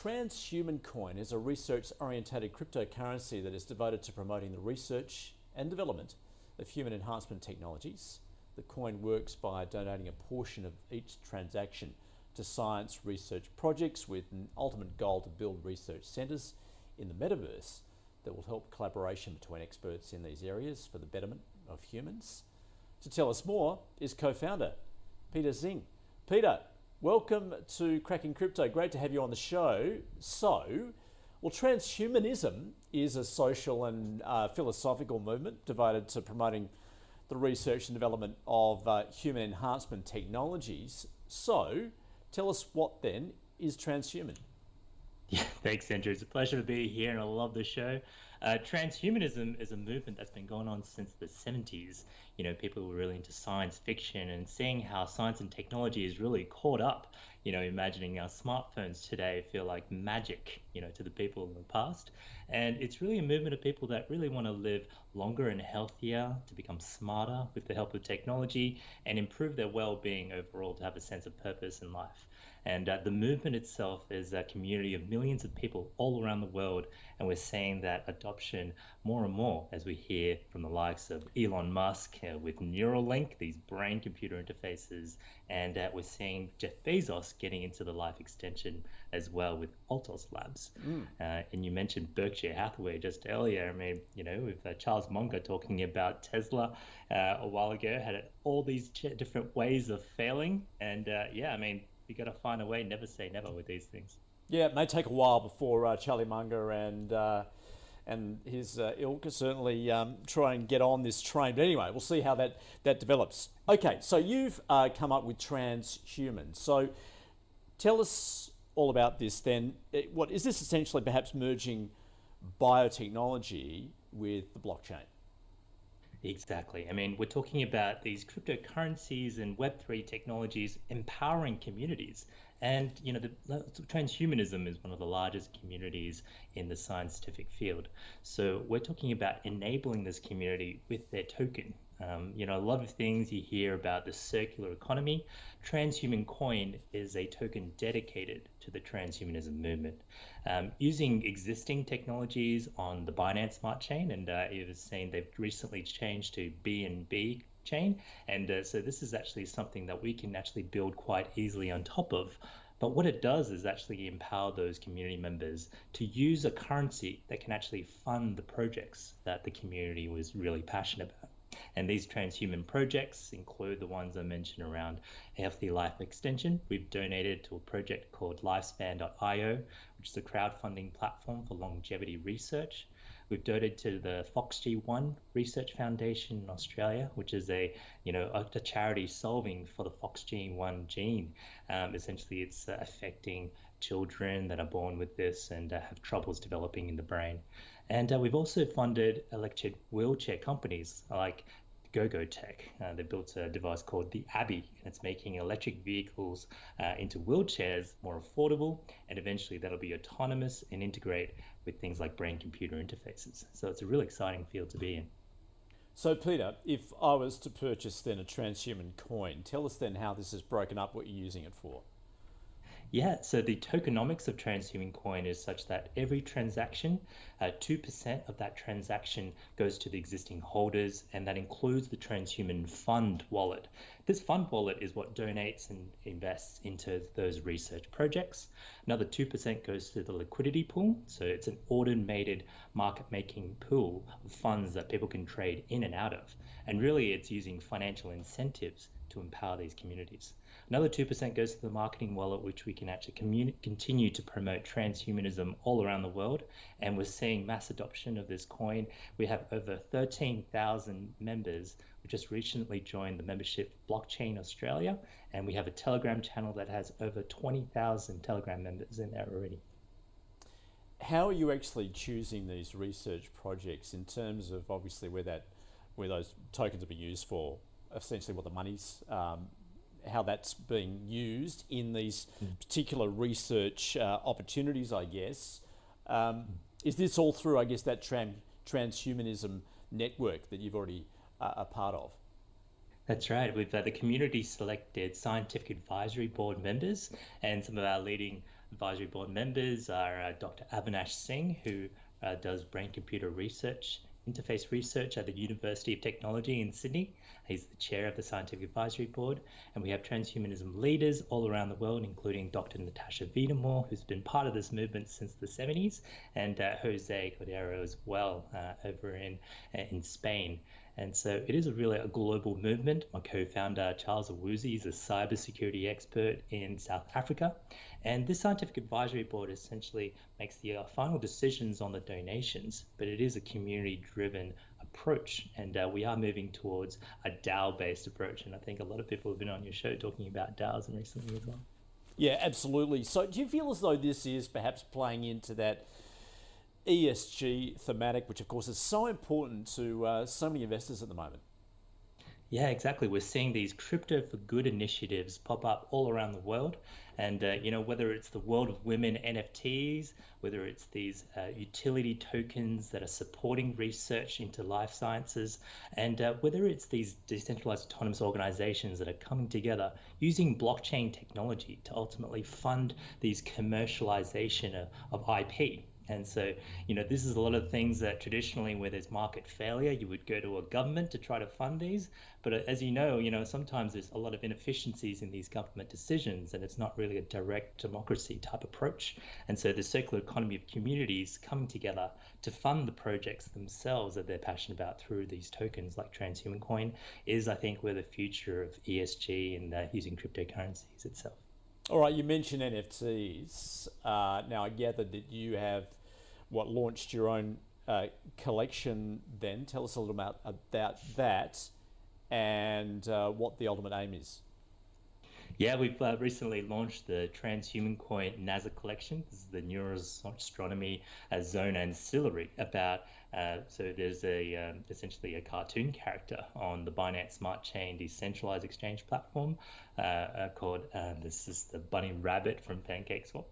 Transhuman coin is a research-oriented cryptocurrency that is devoted to promoting the research and development of human enhancement technologies. The coin works by donating a portion of each transaction to science research projects with an ultimate goal to build research centres in the metaverse that will help collaboration between experts in these areas for the betterment of humans. To tell us more is co-founder Peter Xing. Peter, welcome to Cracking Crypto. Great to have you on the show. Transhumanism is a social and philosophical movement devoted to promoting the research and development of human enhancement technologies. So, tell us what then is transhuman? Yeah, thanks, Andrew. It's a pleasure to be here, and I love the show. Transhumanism is a movement that's been going on since the 70s. You know, people were really into science fiction and seeing how science and technology is really caught up. You know, imagining our smartphones today feel like magic, you know, to the people in the past. And it's really a movement of people that really want to live longer and healthier, to become smarter with the help of technology, and improve their well-being overall, to have a sense of purpose in life. And the movement itself is a community of millions of people all around the world, and we're seeing that adoption more and more as we hear from the likes of Elon Musk with Neuralink, these brain-computer interfaces, and we're seeing Jeff Bezos getting into the life extension as well with Altos Labs. And you mentioned Berkshire Hathaway just earlier. I mean, you know, with Charles Munger talking about Tesla a while ago, had all these different ways of failing, and yeah, I mean, you got to find a way, never say never with these things. Yeah, it may take a while before Charlie Munger and his ilk certainly try and get on this train. But anyway, we'll see how that develops. Okay, so you've come up with transhuman. So tell us all about this then. What is this essentially perhaps merging biotechnology with the blockchain? Exactly. I mean, we're talking about these cryptocurrencies and Web3 technologies empowering communities. And, you know, the transhumanism is one of the largest communities in the scientific field. So we're talking about enabling this community with their token. You know, a lot of things you hear about the circular economy. Transhuman coin is a token dedicated to the transhumanism movement, using existing technologies on the Binance Smart Chain, and you've seen they've recently changed to BNB chain, and so this is actually something that we can actually build quite easily on top of. But what it does is actually empower those community members to use a currency that can actually fund the projects that the community was really passionate about. And these transhuman projects include the ones I mentioned around healthy life extension. We've donated to a project called Lifespan.io, which is a crowdfunding platform for longevity research. We've donated to the FoxG1 Research Foundation in Australia, which is a charity solving for the FoxG1 gene. Essentially, it's affecting children that are born with this and have troubles developing in the brain. And we've also funded electric wheelchair companies like GoGo Tech. They built a device called the Abbey, and it's making electric vehicles into wheelchairs more affordable, and eventually that'll be autonomous and integrate with things like brain-computer interfaces. So it's a really exciting field to be in. So Peter, if I was to purchase then a transhuman coin, tell us then how this is broken up, what you're using it for. Yeah, so the tokenomics of transhuman coin is such that every transaction, 2% of that transaction goes to the existing holders, and that includes the transhuman fund wallet. This fund wallet is what donates and invests into those research projects. Another 2% goes to the liquidity pool, so it's an automated market-making pool of funds that people can trade in and out of. And really, it's using financial incentives to empower these communities. Another 2% goes to the marketing wallet, which we can actually continue to promote transhumanism all around the world. And we're seeing mass adoption of this coin. We have over 13,000 members who just recently joined the membership Blockchain Australia. And we have a Telegram channel that has over 20,000 Telegram members in there already. How are you actually choosing these research projects in terms of obviously where those tokens are being used for? Essentially what the money's, how that's being used in these particular research opportunities, I guess. Is this all through, I guess, that transhumanism network that you've already are part of? That's right. We've the community selected scientific advisory board members and some of our leading advisory board members are Dr. Avinash Singh, who does brain-computer research, interface research at the University of Technology in Sydney. He's the chair of the Scientific Advisory Board. And we have transhumanism leaders all around the world, including Dr. Natasha Vidamore, who's been part of this movement since the 70s, and Jose Cordero as well over in Spain. And so it is really a global movement. My co-founder, Charles Awuzie, is a cybersecurity expert in South Africa. And this scientific advisory board essentially makes the final decisions on the donations, but it is a community-driven approach. And we are moving towards a DAO-based approach. And I think a lot of people have been on your show talking about DAOs recently as well. Yeah, absolutely. So do you feel as though this is perhaps playing into that ESG thematic, which of course is so important to so many investors at the moment? Yeah, exactly. We're seeing these crypto for good initiatives pop up all around the world. And, whether it's the world of women NFTs, whether it's these utility tokens that are supporting research into life sciences, and whether it's these decentralized autonomous organizations that are coming together using blockchain technology to ultimately fund these commercialization of IP. And so, this is a lot of things that traditionally where there's market failure, you would go to a government to try to fund these. But as you know, sometimes there's a lot of inefficiencies in these government decisions, and it's not really a direct democracy type approach. And so the circular economy of communities coming together to fund the projects themselves that they're passionate about through these tokens like Transhuman Coin is, I think, where the future of ESG and using cryptocurrencies itself. All right, you mentioned NFTs. Now, I gather that you have launched your own collection then. Tell us a little about that and what the ultimate aim is. Yeah, we've recently launched the Transhuman Coin NASA collection. This is the neuroastronomy zone ancillary about, so there's essentially a cartoon character on the Binance Smart Chain decentralized exchange platform called, this is the bunny rabbit from PancakeSwap.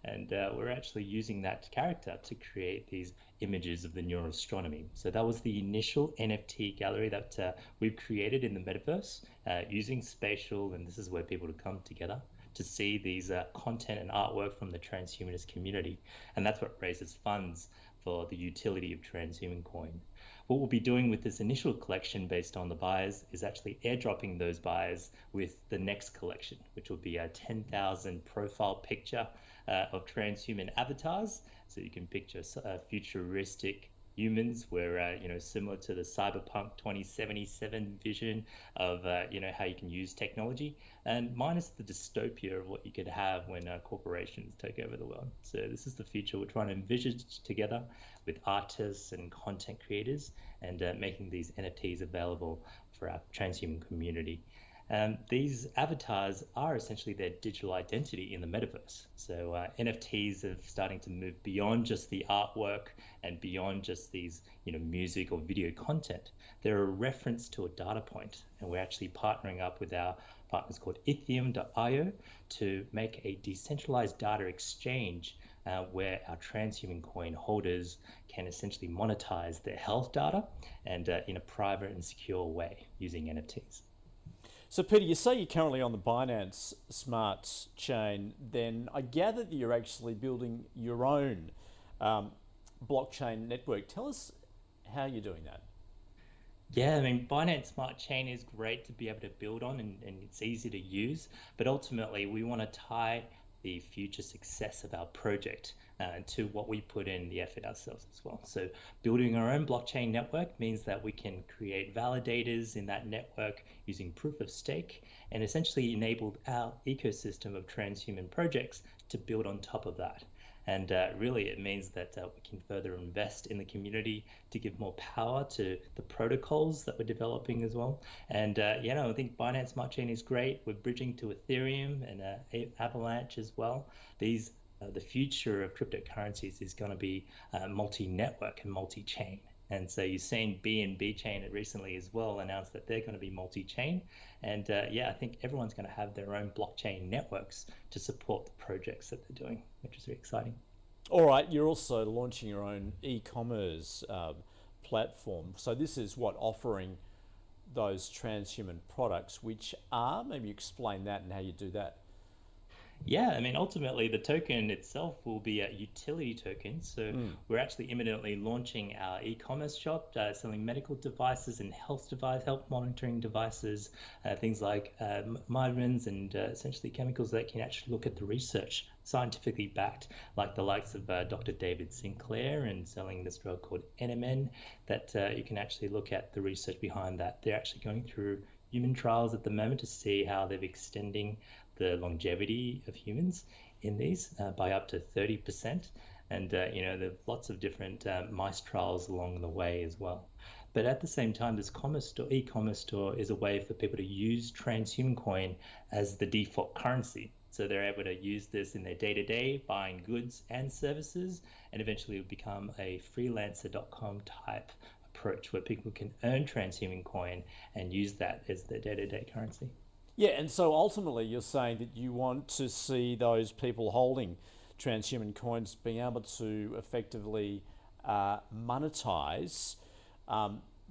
And we're actually using that character to create these images of the neuroastronomy. So that was the initial NFT gallery that we've created in the metaverse using spatial, and this is where people come together to see these content and artwork from the transhumanist community. And that's what raises funds for the utility of Transhuman Coin. What we'll be doing with this initial collection based on the buyers is actually airdropping those buyers with the next collection, which will be a 10,000 profile picture of transhuman avatars. So you can picture futuristic humans where, similar to the Cyberpunk 2077 vision of, how you can use technology, and minus the dystopia of what you could have when corporations take over the world. So this is the future we're trying to envision together with artists and content creators and making these NFTs available for our transhuman community. These avatars are essentially their digital identity in the metaverse. So NFTs are starting to move beyond just the artwork and beyond just these, music or video content. They're a reference to a data point, and we're actually partnering up with our partners called Ethereum.io to make a decentralized data exchange where our Transhuman Coin holders can essentially monetize their health data and in a private and secure way using NFTs. So Peter, you say you're currently on the Binance Smart Chain, then I gather that you're actually building your own blockchain network. Tell us how you're doing that. Yeah, I mean, Binance Smart Chain is great to be able to build on and it's easy to use, but ultimately we want to tie the future success of our project to what we put in the effort ourselves as well. So building our own blockchain network means that we can create validators in that network using proof of stake and essentially enable our ecosystem of transhuman projects to build on top of that. And really it means that we can further invest in the community to give more power to the protocols that we're developing as well. And I think Binance Smart Chain is great. We're bridging to Ethereum and Avalanche as well. These the future of cryptocurrencies is going to be multi-network and multi-chain. And so you've seen BNB Chain recently as well announced that they're going to be multi-chain. And I think everyone's going to have their own blockchain networks to support the projects that they're doing, which is very exciting. All right, you're also launching your own e-commerce platform. So this is offering those transhuman products, which are, maybe explain that and how you do that. Yeah, I mean, ultimately, the token itself will be a utility token. So we're actually imminently launching our e-commerce shop, selling medical devices and health monitoring devices, things like vitamins and essentially chemicals that can actually look at the research, scientifically backed, like the likes of Dr. David Sinclair, and selling this drug called NMN, that you can actually look at the research behind that. They're actually going through human trials at the moment to see how they're extending the longevity of humans in these by up to 30%. And, there are lots of different mice trials along the way as well. But at the same time, this e-commerce store is a way for people to use Transhuman coin as the default currency. So they're able to use this in their day-to-day, buying goods and services, and eventually it will become a freelancer.com type approach where people can earn Transhuman coin and use that as their day-to-day currency. Yeah, and so ultimately you're saying that you want to see those people holding transhuman coins being able to effectively monetize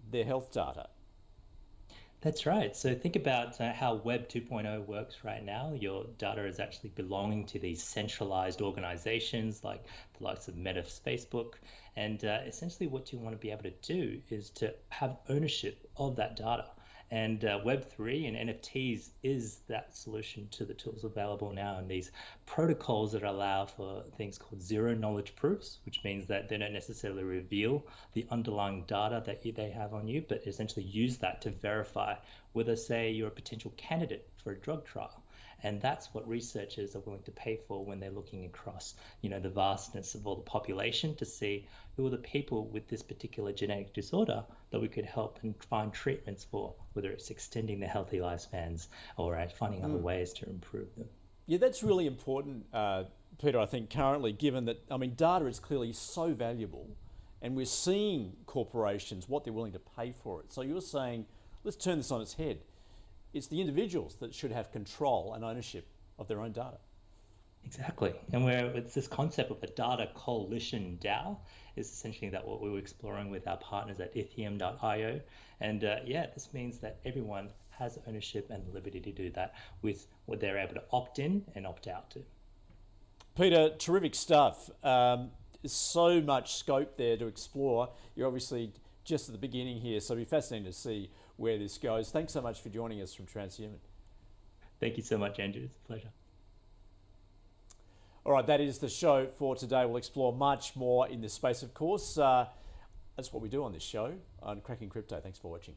their health data. That's right. So think about how Web 2.0 works right now. Your data is actually belonging to these centralized organizations like the likes of Meta's Facebook. And essentially what you want to be able to do is to have ownership of that data. And Web3 and NFTs is that solution to the tools available now, and these protocols that allow for things called zero knowledge proofs, which means that they don't necessarily reveal the underlying data that they have on you, but essentially use that to verify whether, say, you're a potential candidate for a drug trial. And that's what researchers are willing to pay for when they're looking across, the vastness of all the population to see who are the people with this particular genetic disorder that we could help and find treatments for, whether it's extending their healthy lifespans or finding other ways to improve them. Yeah, that's really important, Peter, I think currently, given that, data is clearly so valuable and we're seeing corporations, what they're willing to pay for it. So you're saying, let's turn this on its head. It's the individuals that should have control and ownership of their own data. Exactly. And it's this concept of a data coalition DAO is essentially that what we were exploring with our partners at Ethereum.io. And this means that everyone has ownership and the liberty to do that with what they're able to opt in and opt out to. Peter, terrific stuff. There's so much scope there to explore. You're obviously just at the beginning here, so it'll be fascinating to see where this goes. Thanks so much for joining us from Transhuman. Thank you so much, Andrew. It's a pleasure. All right, that is the show for today. We'll explore much more in this space, of course. That's what we do on this show on Cracking Crypto. Thanks for watching.